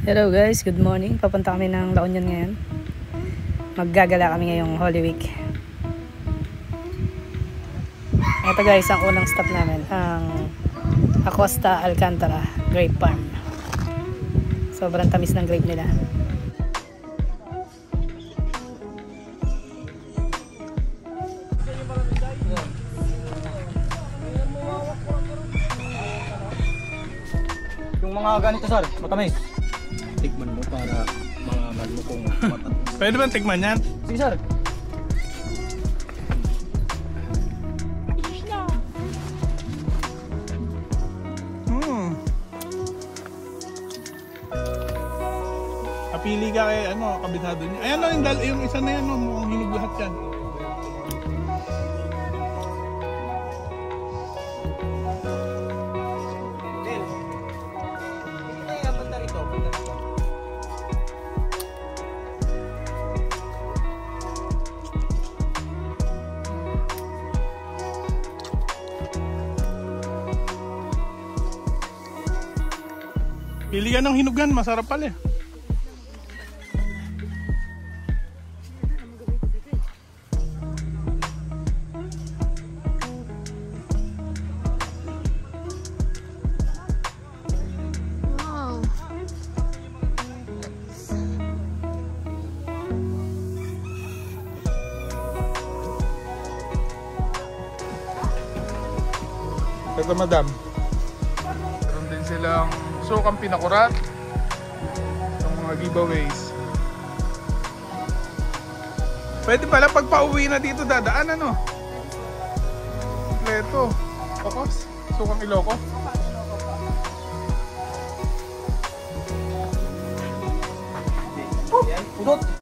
Hello guys, good morning. Papunta kami ng La Union ngayon. Maggagala kami ngayong Holy Week. Ito guys, ang unang stop namin, ang Acosta Alcantara Grape Farm. Sobrang tamis ng grape nila. Yung mga ganito sir, matamis. Tikman mo para malaman mo kung matamis. Pwede ba tikman yan? Sige sir. Kapili ka kay kabisado niya. Ayan yung isa na yan, mukhang hinog lahat yan. Pili ka ng hinugan, masarap pala eh. Wow. Ito madam. Meron din silang sukang pinakurat. Yung mga giveaways. Pwede pala pag pauwi na dito dadaan Kompleto. Okos? Sukang Iloko? Udot!